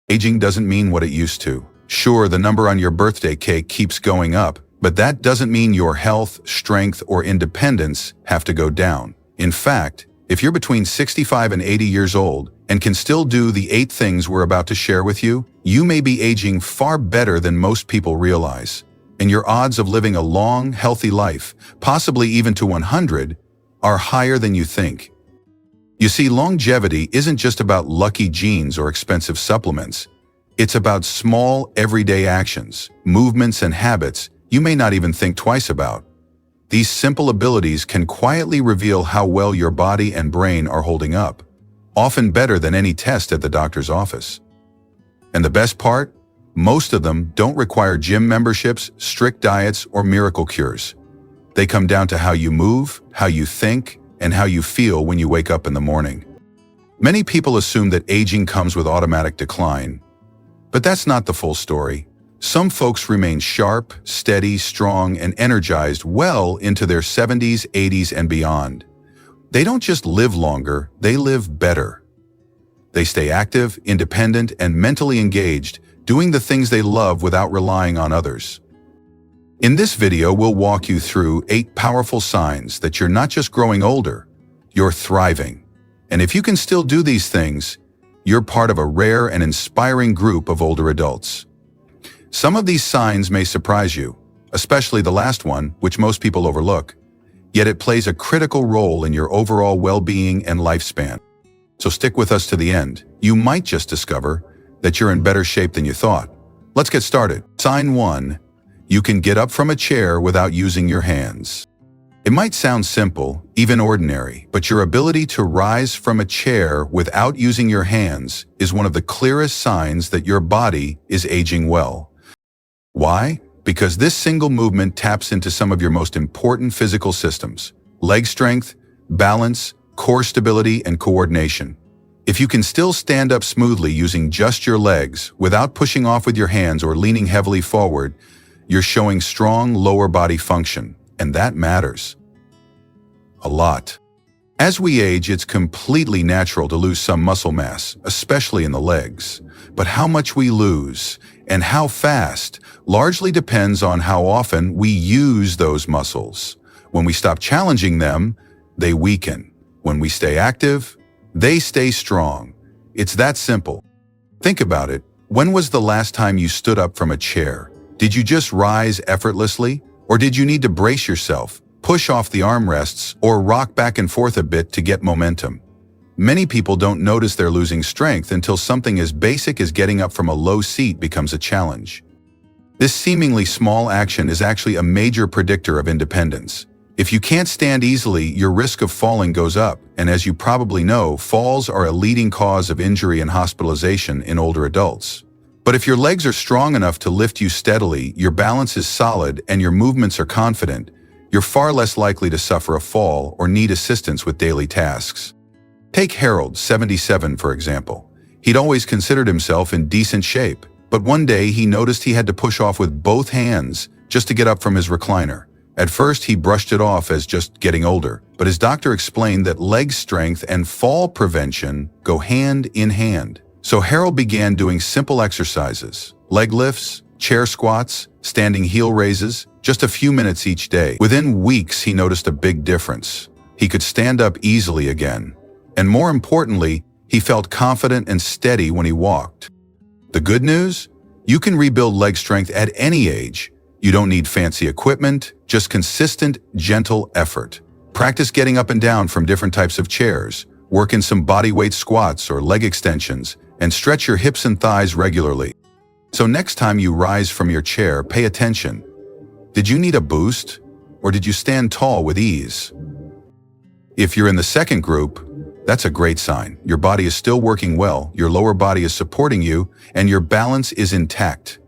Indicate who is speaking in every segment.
Speaker 1: Aging doesn't mean what it used to. Sure, the number on your birthday cake keeps going up, but that doesn't mean your health, strength, or independence have to go down. In fact, if you're between 65 and 80 years old and can still do the 8 things we're about to share with you, you may be aging far better than most people realize. And your odds of living a long, healthy life, possibly even to 100, are higher than you think. You see, longevity isn't just about lucky genes or expensive supplements. It's about small, everyday actions, movements, and habits you may not even think twice about. These simple abilities can quietly reveal how well your body and brain are holding up, often better than any test at the doctor's office. And the best part? Most of them don't require gym memberships, strict diets, or miracle cures. They come down to how you move, how you think, and how you feel when you wake up in the morning. Many people assume that aging comes with automatic decline, but that's not the full story. Some folks remain sharp, steady, strong, and energized well into their 70s, 80s, and beyond. They don't just live longer, they live better. They stay active, independent, and mentally engaged, doing the things they love without relying on others. In this video, we'll walk you through 8 powerful signs that you're not just growing older, you're thriving. And if you can still do these things, you're part of a rare and inspiring group of older adults. Some of these signs may surprise you, especially the last one, which most people overlook. Yet it plays a critical role in your overall well-being and lifespan. So stick with us to the end. You might just discover that you're in better shape than you thought. Let's get started. Sign 1. You can get up from a chair without using your hands. It might sound simple, even ordinary, but your ability to rise from a chair without using your hands is one of the clearest signs that your body is aging well. Why? Because this single movement taps into some of your most important physical systems: leg strength, balance, core stability, and coordination. If you can still stand up smoothly using just your legs without pushing off with your hands or leaning heavily forward, you're showing strong lower body function, and that matters a lot. As we age, it's completely natural to lose some muscle mass, especially in the legs. But how much we lose and how fast largely depends on how often we use those muscles. When we stop challenging them, they weaken. When we stay active, they stay strong. It's that simple. Think about it. When was the last time you stood up from a chair? Did you just rise effortlessly? Or did you need to brace yourself, push off the armrests, or rock back and forth a bit to get momentum? Many people don't notice they're losing strength until something as basic as getting up from a low seat becomes a challenge. This seemingly small action is actually a major predictor of independence. If you can't stand easily, your risk of falling goes up, and as you probably know, falls are a leading cause of injury and hospitalization in older adults. But if your legs are strong enough to lift you steadily, your balance is solid, and your movements are confident, you're far less likely to suffer a fall or need assistance with daily tasks. Take Harold, 77, for example. He'd always considered himself in decent shape, but one day he noticed he had to push off with both hands just to get up from his recliner. At first, he brushed it off as just getting older, but his doctor explained that leg strength and fall prevention go hand in hand. So Harold began doing simple exercises: leg lifts, chair squats, standing heel raises, just a few minutes each day. Within weeks, he noticed a big difference. He could stand up easily again. And more importantly, he felt confident and steady when he walked. The good news? You can rebuild leg strength at any age. You don't need fancy equipment, just consistent, gentle effort. Practice getting up and down from different types of chairs, work in some bodyweight squats or leg extensions, and stretch your hips and thighs regularly. So next time you rise from your chair, pay attention. Did you need a boost, or did you stand tall with ease? If you're in the second group, that's a great sign. Your body is still working well, your lower body is supporting you, and your balance is intact.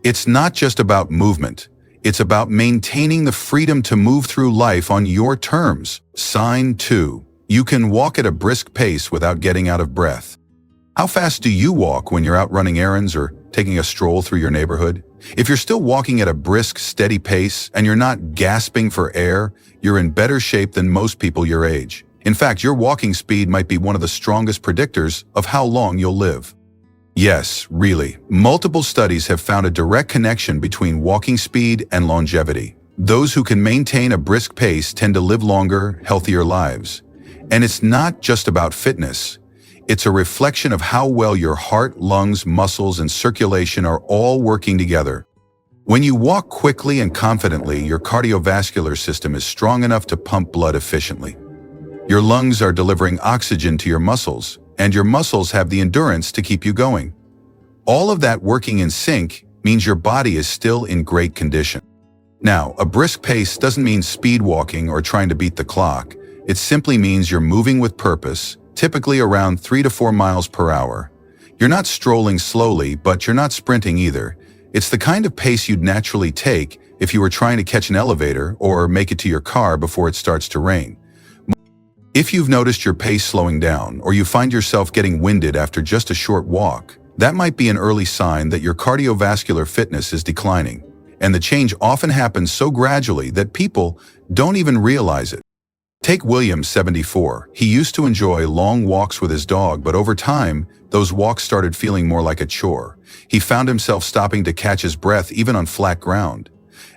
Speaker 1: It's not just about movement. It's about maintaining the freedom to move through life on your terms. Sign 2. You can walk at a brisk pace without getting out of breath. How fast do you walk when you're out running errands or taking a stroll through your neighborhood? If you're still walking at a brisk, steady pace and you're not gasping for air, you're in better shape than most people your age. In fact, your walking speed might be one of the strongest predictors of how long you'll live. Yes, really. Multiple studies have found a direct connection between walking speed and longevity. Those who can maintain a brisk pace tend to live longer, healthier lives. And it's not just about fitness. It's a reflection of how well your heart, lungs, muscles, and circulation are all working together. When you walk quickly and confidently, your cardiovascular system is strong enough to pump blood efficiently. Your lungs are delivering oxygen to your muscles, and your muscles have the endurance to keep you going. All of that working in sync means your body is still in great condition. Now, a brisk pace doesn't mean speed walking or trying to beat the clock. It simply means you're moving with purpose, typically around 3 to 4 miles per hour. You're not strolling slowly, but you're not sprinting either. It's the kind of pace you'd naturally take if you were trying to catch an elevator or make it to your car before it starts to rain. If you've noticed your pace slowing down, or you find yourself getting winded after just a short walk, that might be an early sign that your cardiovascular fitness is declining. And the change often happens so gradually that people don't even realize it. Take William, 74. He used to enjoy long walks with his dog, but over time, those walks started feeling more like a chore. He found himself stopping to catch his breath even on flat ground.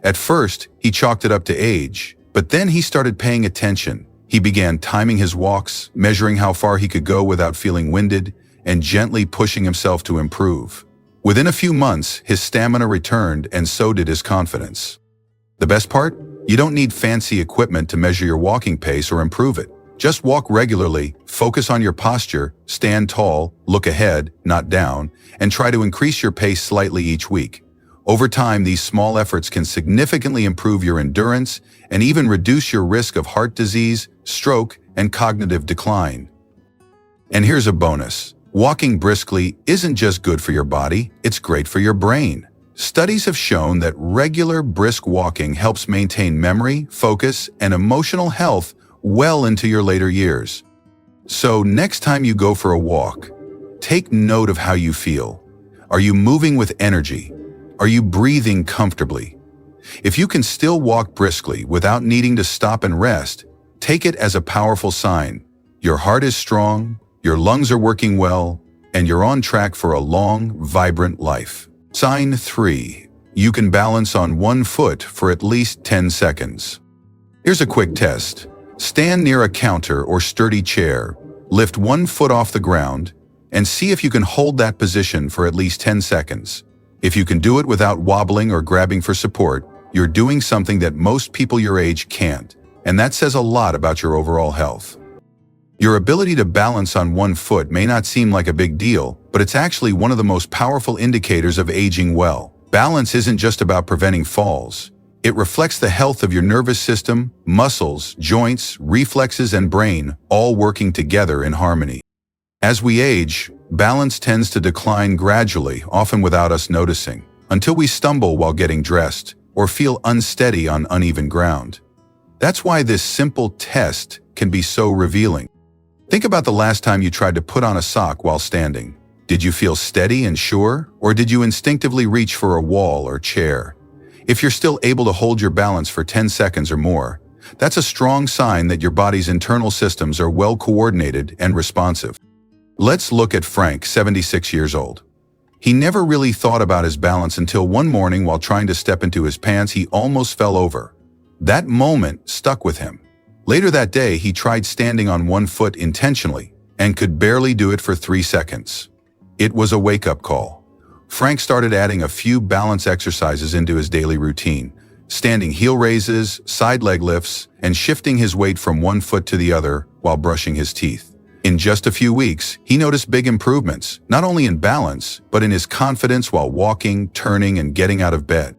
Speaker 1: At first, he chalked it up to age, but then he started paying attention. He began timing his walks, measuring how far he could go without feeling winded, and gently pushing himself to improve. Within a few months, his stamina returned, and so did his confidence. The best part? You don't need fancy equipment to measure your walking pace or improve it. Just walk regularly, focus on your posture, stand tall, look ahead, not down, and try to increase your pace slightly each week. Over time, these small efforts can significantly improve your endurance and even reduce your risk of heart disease, stroke, and cognitive decline. And here's a bonus. Walking briskly isn't just good for your body, it's great for your brain. Studies have shown that regular brisk walking helps maintain memory, focus, and emotional health well into your later years. So next time you go for a walk, take note of how you feel. Are you moving with energy? Are you breathing comfortably? If you can still walk briskly without needing to stop and rest, take it as a powerful sign. Your heart is strong, your lungs are working well, and you're on track for a long, vibrant life. Sign 3. You can balance on one foot for at least 10 seconds. Here's a quick test. Stand near a counter or sturdy chair, lift one foot off the ground, and see if you can hold that position for at least 10 seconds. If you can do it without wobbling or grabbing for support, you're doing something that most people your age can't, and that says a lot about your overall health. Your ability to balance on one foot may not seem like a big deal, but it's actually one of the most powerful indicators of aging well. Balance isn't just about preventing falls. It reflects the health of your nervous system, muscles, joints, reflexes, and brain, all working together in harmony. As we age, balance tends to decline gradually, often without us noticing, until we stumble while getting dressed or feel unsteady on uneven ground. That's why this simple test can be so revealing. Think about the last time you tried to put on a sock while standing. Did you feel steady and sure, or did you instinctively reach for a wall or chair? If you're still able to hold your balance for 10 seconds or more, that's a strong sign that your body's internal systems are well coordinated and responsive. Let's look at Frank, 76 years old. He never really thought about his balance until one morning while trying to step into his pants, he almost fell over. That moment stuck with him. Later that day, he tried standing on one foot intentionally and could barely do it for 3 seconds. It was a wake-up call. Frank started adding a few balance exercises into his daily routine, standing heel raises, side leg lifts, and shifting his weight from one foot to the other while brushing his teeth. In just a few weeks, he noticed big improvements, not only in balance, but in his confidence while walking, turning, and getting out of bed.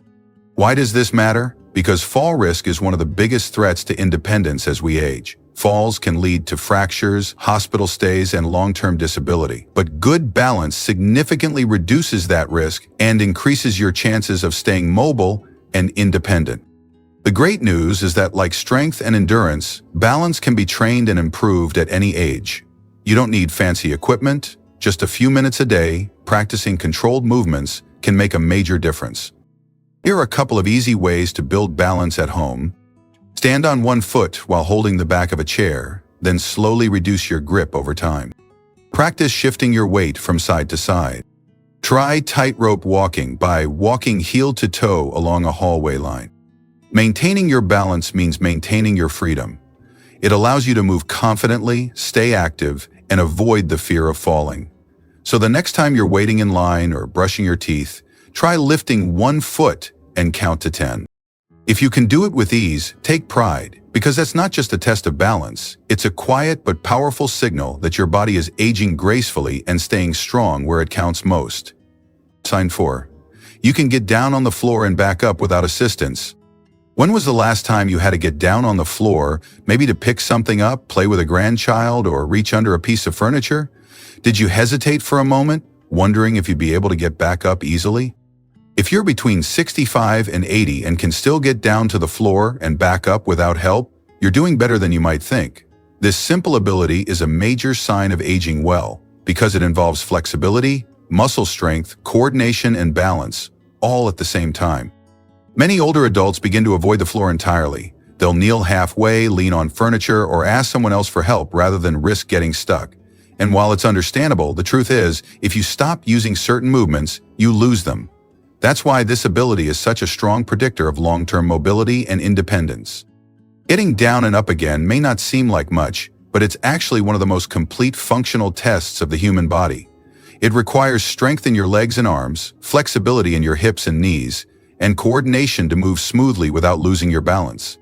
Speaker 1: Why does this matter? Because fall risk is one of the biggest threats to independence as we age. Falls can lead to fractures, hospital stays, and long-term disability. But good balance significantly reduces that risk and increases your chances of staying mobile and independent. The great news is that, like strength and endurance, balance can be trained and improved at any age. You don't need fancy equipment. Just a few minutes a day, practicing controlled movements can make a major difference. Here are a couple of easy ways to build balance at home. Stand on one foot while holding the back of a chair, then slowly reduce your grip over time. Practice shifting your weight from side to side. Try tightrope walking by walking heel to toe along a hallway line. Maintaining your balance means maintaining your freedom. It allows you to move confidently, stay active, and avoid the fear of falling. So the next time you're waiting in line or brushing your teeth, try lifting 1 foot and count to 10. If you can do it with ease, take pride, because that's not just a test of balance. It's a quiet but powerful signal that your body is aging gracefully and staying strong where it counts most. Sign 4. You can get down on the floor and back up without assistance. When was the last time you had to get down on the floor, maybe to pick something up, play with a grandchild, or reach under a piece of furniture? Did you hesitate for a moment, wondering if you'd be able to get back up easily? If you're between 65 and 80 and can still get down to the floor and back up without help, you're doing better than you might think. This simple ability is a major sign of aging well, because it involves flexibility, muscle strength, coordination, and balance, all at the same time. Many older adults begin to avoid the floor entirely. They'll kneel halfway, lean on furniture, or ask someone else for help rather than risk getting stuck. And while it's understandable, the truth is, if you stop using certain movements, you lose them. That's why this ability is such a strong predictor of long-term mobility and independence. Getting down and up again may not seem like much, but it's actually one of the most complete functional tests of the human body. It requires strength in your legs and arms, flexibility in your hips and knees, and coordination to move smoothly without losing your balance.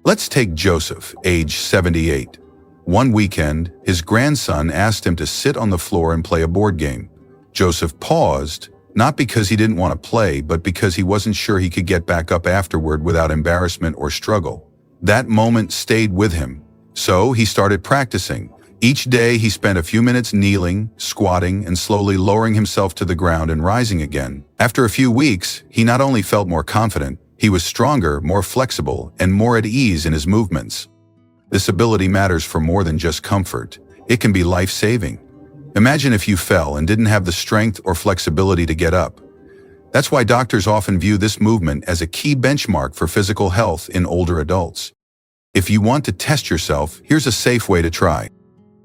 Speaker 1: Let's take Joseph, age 78. One weekend, his grandson asked him to sit on the floor and play a board game. Joseph paused, not because he didn't want to play, but because he wasn't sure he could get back up afterward without embarrassment or struggle. That moment stayed with him, so he started practicing. Each day he spent a few minutes kneeling, squatting, and slowly lowering himself to the ground and rising again. After a few weeks, he not only felt more confident, he was stronger, more flexible, and more at ease in his movements. This ability matters for more than just comfort. It can be life-saving. Imagine if you fell and didn't have the strength or flexibility to get up. That's why doctors often view this movement as a key benchmark for physical health in older adults. If you want to test yourself, here's a safe way to try.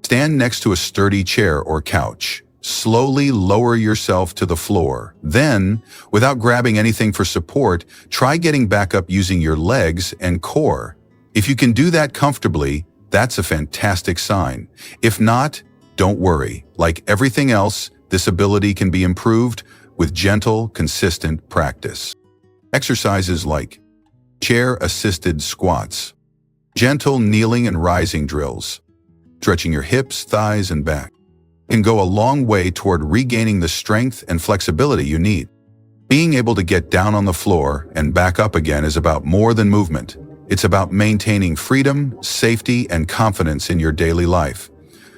Speaker 1: Stand next to a sturdy chair or couch. Slowly lower yourself to the floor. Then, without grabbing anything for support, try getting back up using your legs and core. If you can do that comfortably, that's a fantastic sign. If not, don't worry. Like everything else, this ability can be improved with gentle, consistent practice. Exercises like chair-assisted squats, gentle kneeling and rising drills, stretching your hips, thighs, and back can go a long way toward regaining the strength and flexibility you need. Being able to get down on the floor and back up again is about more than movement. It's about maintaining freedom, safety, and confidence in your daily life.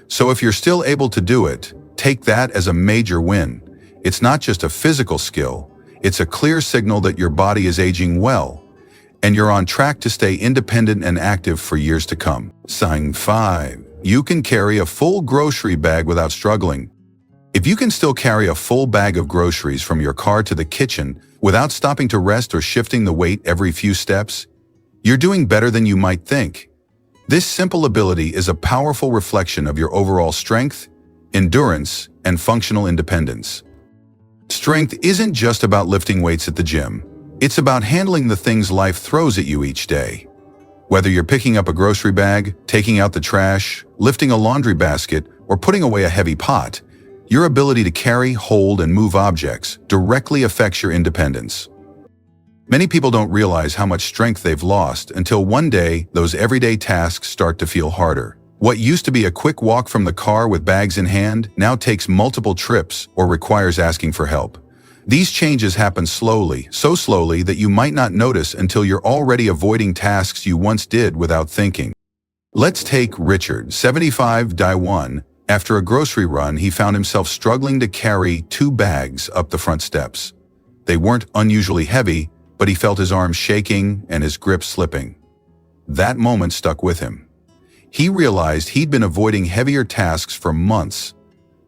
Speaker 1: So if you're still able to do it, take that as a major win. It's not just a physical skill, it's a clear signal that your body is aging well, and you're on track to stay independent and active for years to come. Sign 5. You can carry a full grocery bag without struggling. If you can still carry a full bag of groceries from your car to the kitchen without stopping to rest or shifting the weight every few steps, you're doing better than you might think. This simple ability is a powerful reflection of your overall strength, endurance, and functional independence. Strength isn't just about lifting weights at the gym. It's about handling the things life throws at you each day. Whether you're picking up a grocery bag, taking out the trash, lifting a laundry basket, or putting away a heavy pot, your ability to carry, hold, and move objects directly affects your independence. Many people don't realize how much strength they've lost until one day those everyday tasks start to feel harder. What used to be a quick walk from the car with bags in hand now takes multiple trips or requires asking for help. These changes happen slowly, so slowly that you might not notice until you're already avoiding tasks you once did without thinking. Let's take Richard, 75, die 1. After a grocery run, he found himself struggling to carry 2 bags up the front steps. They weren't unusually heavy, but he felt his arms shaking and his grip slipping. That moment stuck with him. He realized he'd been avoiding heavier tasks for months.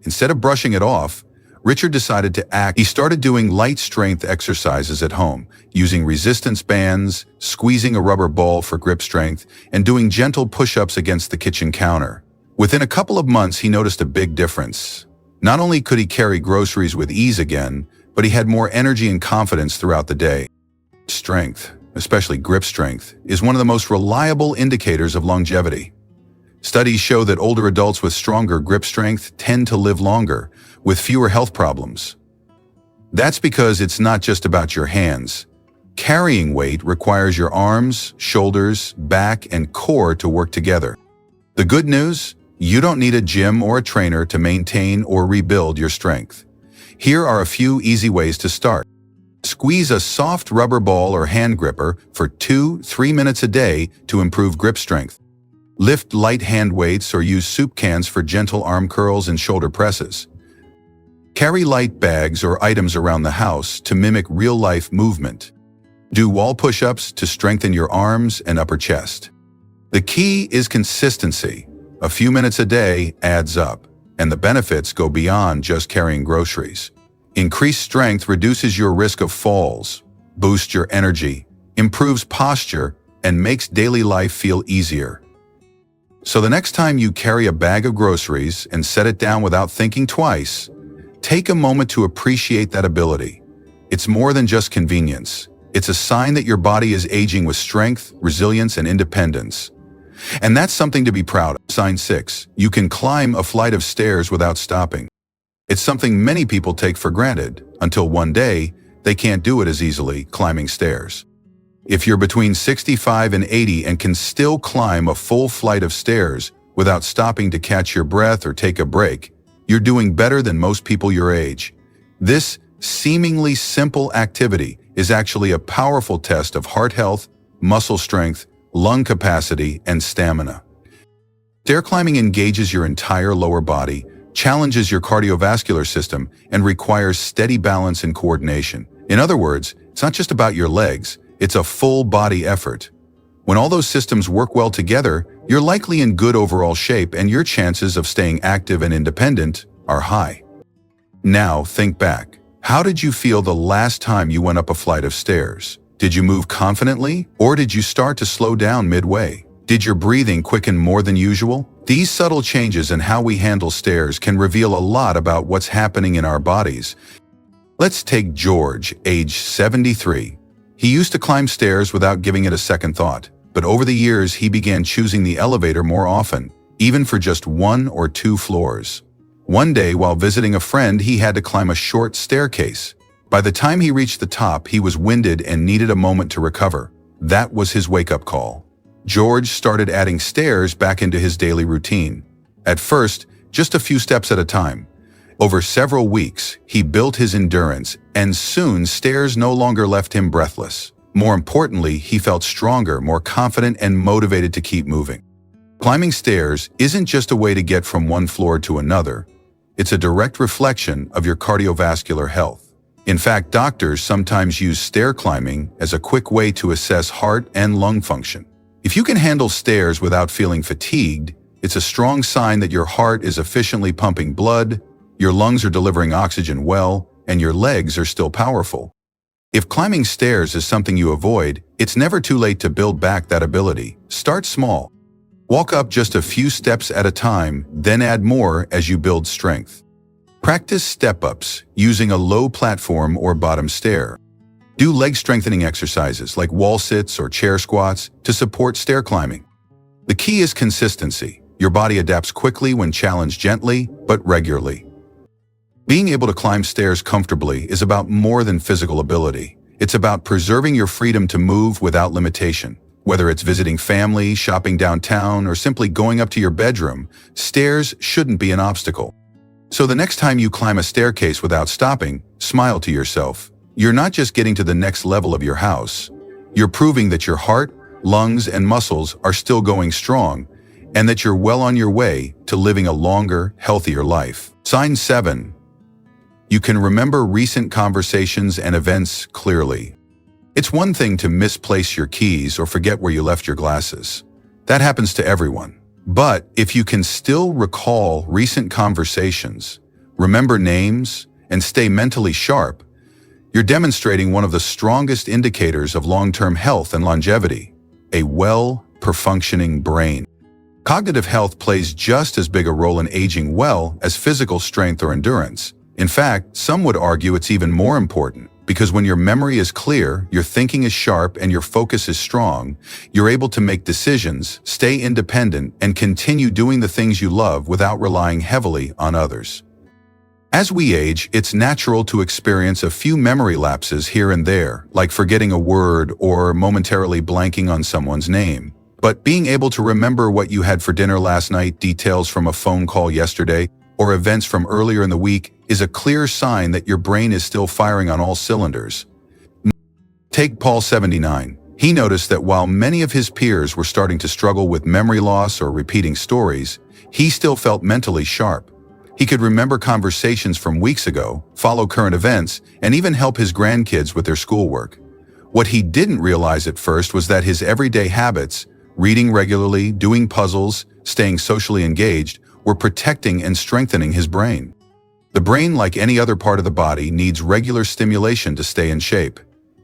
Speaker 1: Instead of brushing it off, Richard decided to act. He started doing light strength exercises at home, using resistance bands, squeezing a rubber ball for grip strength, and doing gentle push-ups against the kitchen counter. Within a couple of months, he noticed a big difference. Not only could he carry groceries with ease again, but he had more energy and confidence throughout the day. Strength, especially grip strength, is one of the most reliable indicators of longevity. Studies show that older adults with stronger grip strength tend to live longer, with fewer health problems. That's because it's not just about your hands. Carrying weight requires your arms, shoulders, back, and core to work together. The good news? You don't need a gym or a trainer to maintain or rebuild your strength. Here are a few easy ways to start. Squeeze a soft rubber ball or hand gripper for 2-3 minutes a day to improve grip strength. Lift light hand weights or use soup cans for gentle arm curls and shoulder presses. Carry light bags or items around the house to mimic real-life movement. Do wall push-ups to strengthen your arms and upper chest. The key is consistency. A few minutes a day adds up, and the benefits go beyond just carrying groceries. Increased strength reduces your risk of falls, boosts your energy, improves posture, and makes daily life feel easier. So the next time you carry a bag of groceries and set it down without thinking twice, take a moment to appreciate that ability. It's more than just convenience. It's a sign that your body is aging with strength, resilience, and independence. And that's something to be proud of. Sign 6. You can climb a flight of stairs without stopping. It's something many people take for granted, until one day, they can't do it as easily, climbing stairs. If you're between 65 and 80 and can still climb a full flight of stairs without stopping to catch your breath or take a break, you're doing better than most people your age. This seemingly simple activity is actually a powerful test of heart health, muscle strength, lung capacity, and stamina. Stair climbing engages your entire lower body, challenges your cardiovascular system, and requires steady balance and coordination. In other words, it's not just about your legs, it's a full-body effort. When all those systems work well together, you're likely in good overall shape and your chances of staying active and independent are high. Now, think back. How did you feel the last time you went up a flight of stairs? Did you move confidently, or did you start to slow down midway? Did your breathing quicken more than usual? These subtle changes in how we handle stairs can reveal a lot about what's happening in our bodies. Let's take George, age 73. He used to climb stairs without giving it a second thought, but over the years he began choosing the elevator more often, even for just 1 or 2 floors. One day, while visiting a friend, he had to climb a short staircase. By the time he reached the top, he was winded and needed a moment to recover. That was his wake-up call. George started adding stairs back into his daily routine. At first, just a few steps at a time. Over several weeks, he built his endurance, and soon stairs no longer left him breathless. More importantly, he felt stronger, more confident, and motivated to keep moving. Climbing stairs isn't just a way to get from one floor to another. It's a direct reflection of your cardiovascular health. In fact, doctors sometimes use stair climbing as a quick way to assess heart and lung function. If you can handle stairs without feeling fatigued, it's a strong sign that your heart is efficiently pumping blood, your lungs are delivering oxygen well, and your legs are still powerful. If climbing stairs is something you avoid, it's never too late to build back that ability. Start small. Walk up just a few steps at a time, then add more as you build strength. Practice step-ups using a low platform or bottom stair. Do leg strengthening exercises like wall sits or chair squats to support stair climbing. The key is consistency. Your body adapts quickly when challenged gently, but regularly. Being able to climb stairs comfortably is about more than physical ability. It's about preserving your freedom to move without limitation. Whether it's visiting family, shopping downtown, or simply going up to your bedroom, stairs shouldn't be an obstacle. So the next time you climb a staircase without stopping, smile to yourself. You're not just getting to the next level of your house. You're proving that your heart, lungs, and muscles are still going strong, and that you're well on your way to living a longer, healthier life. Sign 7. You can remember recent conversations and events clearly. It's one thing to misplace your keys or forget where you left your glasses. That happens to everyone. But if you can still recall recent conversations, remember names, and stay mentally sharp, you're demonstrating one of the strongest indicators of long-term health and longevity, a well-functioning brain. Cognitive health plays just as big a role in aging well as physical strength or endurance. In fact, some would argue it's even more important, because when your memory is clear, your thinking is sharp, and your focus is strong, you're able to make decisions, stay independent, and continue doing the things you love without relying heavily on others. As we age, it's natural to experience a few memory lapses here and there, like forgetting a word or momentarily blanking on someone's name. But being able to remember what you had for dinner last night, details from a phone call yesterday, or events from earlier in the week is a clear sign that your brain is still firing on all cylinders. Take Paul 79. He noticed that while many of his peers were starting to struggle with memory loss or repeating stories, he still felt mentally sharp. He could remember conversations from weeks ago, follow current events, and even help his grandkids with their schoolwork. What he didn't realize at first was that his everyday habits, reading regularly, doing puzzles, staying socially engaged, were protecting and strengthening his brain. The brain, like any other part of the body, needs regular stimulation to stay in shape.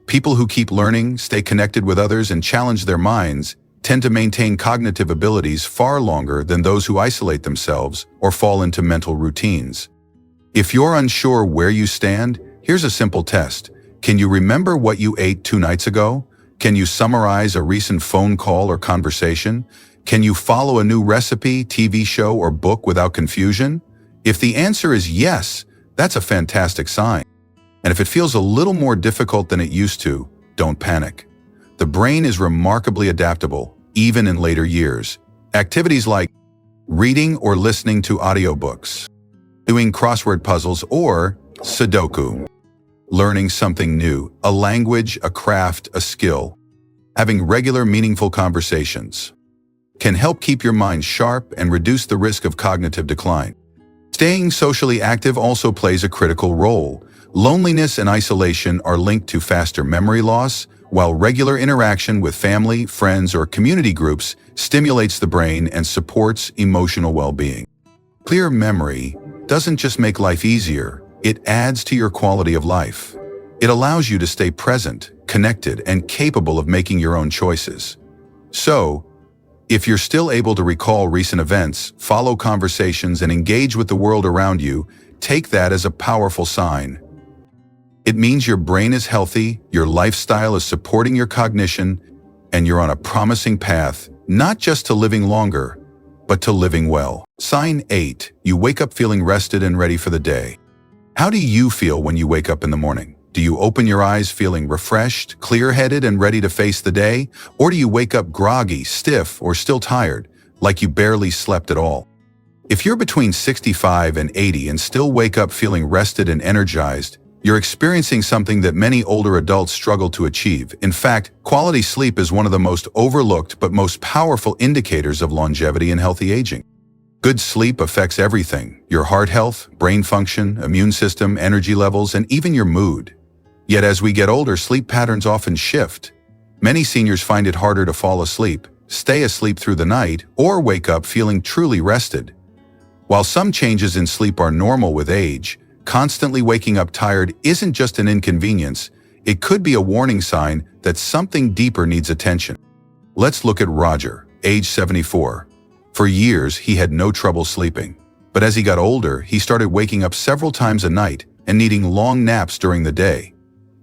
Speaker 1: People who keep learning, stay connected with others, and challenge their minds tend to maintain cognitive abilities far longer than those who isolate themselves or fall into mental routines. If you're unsure where you stand, here's a simple test. Can you remember what you ate 2 nights ago? Can you summarize a recent phone call or conversation? Can you follow a new recipe, TV show, or book without confusion? If the answer is yes, that's a fantastic sign. And if it feels a little more difficult than it used to, don't panic. The brain is remarkably adaptable, even in later years. Activities like reading or listening to audiobooks, doing crossword puzzles or Sudoku, learning something new, a language, a craft, a skill, having regular meaningful conversations, can help keep your mind sharp and reduce the risk of cognitive decline. Staying socially active also plays a critical role. Loneliness and isolation are linked to faster memory loss, while regular interaction with family, friends, or community groups stimulates the brain and supports emotional well-being. Clear memory doesn't just make life easier, it adds to your quality of life. It allows you to stay present, connected, and capable of making your own choices. So, if you're still able to recall recent events, follow conversations, and engage with the world around you, take that as a powerful sign. It means your brain is healthy, your lifestyle is supporting your cognition, and you're on a promising path, not just to living longer, but to living well. Sign 8. You wake up feeling rested and ready for the day. How do you feel when you wake up in the morning? Do you open your eyes feeling refreshed, clear-headed, and ready to face the day? Or do you wake up groggy, stiff, or still tired, like you barely slept at all? If you're between 65 and 80 and still wake up feeling rested and energized, you're experiencing something that many older adults struggle to achieve. In fact, quality sleep is one of the most overlooked but most powerful indicators of longevity and healthy aging. Good sleep affects everything: your heart health, brain function, immune system, energy levels, and even your mood. Yet as we get older, sleep patterns often shift. Many seniors find it harder to fall asleep, stay asleep through the night, or wake up feeling truly rested. While some changes in sleep are normal with age, constantly waking up tired isn't just an inconvenience, it could be a warning sign that something deeper needs attention. Let's look at Roger, age 74. For years, he had no trouble sleeping. But as he got older, he started waking up several times a night and needing long naps during the day.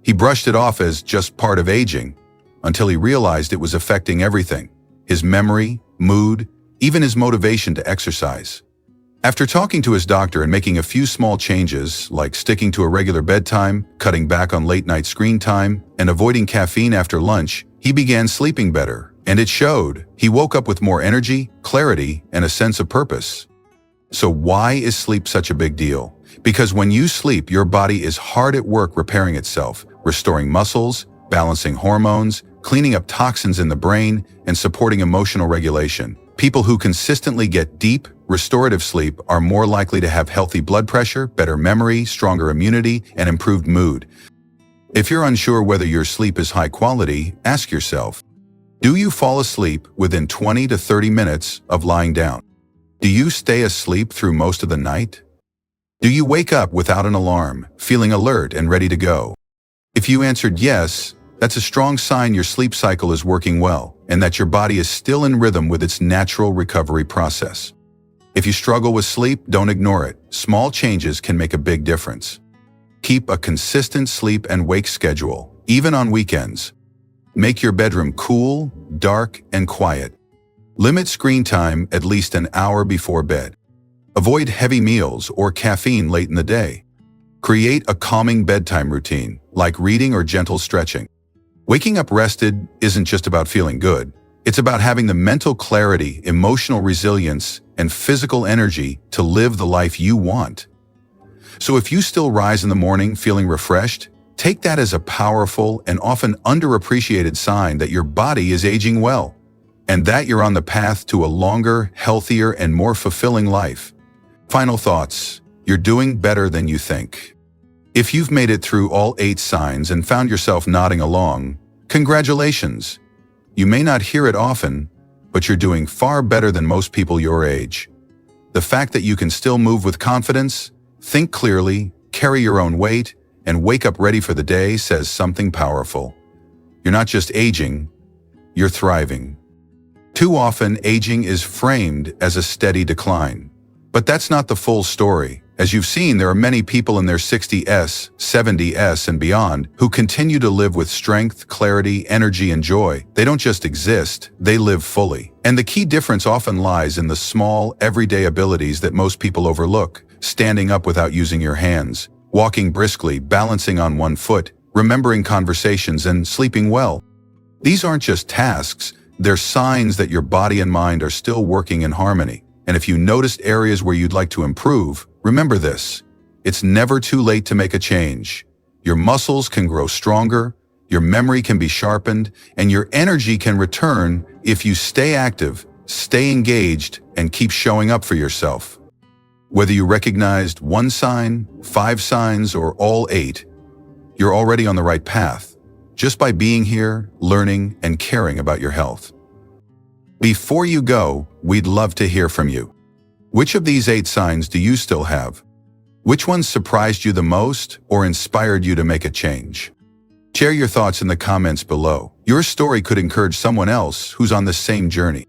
Speaker 1: He brushed it off as just part of aging, until he realized it was affecting everything: his memory, mood, even his motivation to exercise. After talking to his doctor and making a few small changes, like sticking to a regular bedtime, cutting back on late-night screen time, and avoiding caffeine after lunch, he began sleeping better, and it showed. He woke up with more energy, clarity, and a sense of purpose. So why is sleep such a big deal? Because when you sleep, your body is hard at work repairing itself, restoring muscles, balancing hormones, cleaning up toxins in the brain, and supporting emotional regulation. People who consistently get deep, restorative sleep are more likely to have healthy blood pressure, better memory, stronger immunity, and improved mood. If you're unsure whether your sleep is high quality, ask yourself, do you fall asleep within 20 to 30 minutes of lying down? Do you stay asleep through most of the night? Do you wake up without an alarm, feeling alert and ready to go? If you answered yes, that's a strong sign your sleep cycle is working well. and that your body is still in rhythm with its natural recovery process. If you struggle with sleep, don't ignore it. Small changes can make a big difference. Keep a consistent sleep and wake schedule, even on weekends. Make your bedroom cool, dark, and quiet. Limit screen time at least an hour before bed. Avoid heavy meals or caffeine late in the day. Create a calming bedtime routine, like reading or gentle stretching. Waking up rested isn't just about feeling good. It's about having the mental clarity, emotional resilience, and physical energy to live the life you want. So if you still rise in the morning feeling refreshed, take that as a powerful and often underappreciated sign that your body is aging well, and that you're on the path to a longer, healthier, and more fulfilling life. Final thoughts. You're doing better than you think. If you've made it through all 8 signs and found yourself nodding along, congratulations. You may not hear it often, but you're doing far better than most people your age. The fact that you can still move with confidence, think clearly, carry your own weight, and wake up ready for the day says something powerful. You're not just aging, you're thriving. Too often, aging is framed as a steady decline. But that's not the full story. As you've seen, there are many people in their 60s, 70s, and beyond who continue to live with strength, clarity, energy, and joy. They don't just exist, they live fully. And the key difference often lies in the small, everyday abilities that most people overlook. Standing up without using your hands, walking briskly, balancing on one foot, remembering conversations, and sleeping well. These aren't just tasks, they're signs that your body and mind are still working in harmony. And if you noticed areas where you'd like to improve, remember this: it's never too late to make a change. Your muscles can grow stronger, your memory can be sharpened, and your energy can return if you stay active, stay engaged, and keep showing up for yourself. Whether you recognized 1 sign, 5 signs, or all 8, you're already on the right path, just by being here, learning, and caring about your health. Before you go, we'd love to hear from you. Which of these 8 signs do you still have? Which ones surprised you the most or inspired you to make a change? Share your thoughts in the comments below. Your story could encourage someone else who's on the same journey.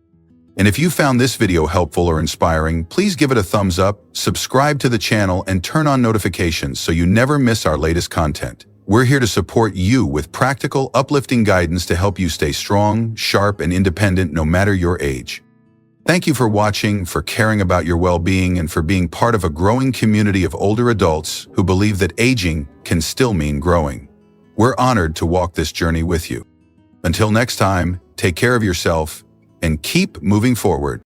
Speaker 1: And if you found this video helpful or inspiring, please give it a thumbs up, subscribe to the channel, and turn on notifications so you never miss our latest content. We're here to support you with practical, uplifting guidance to help you stay strong, sharp, and independent no matter your age. Thank you for watching, for caring about your well-being, and for being part of a growing community of older adults who believe that aging can still mean growing. We're honored to walk this journey with you. Until next time, take care of yourself and keep moving forward.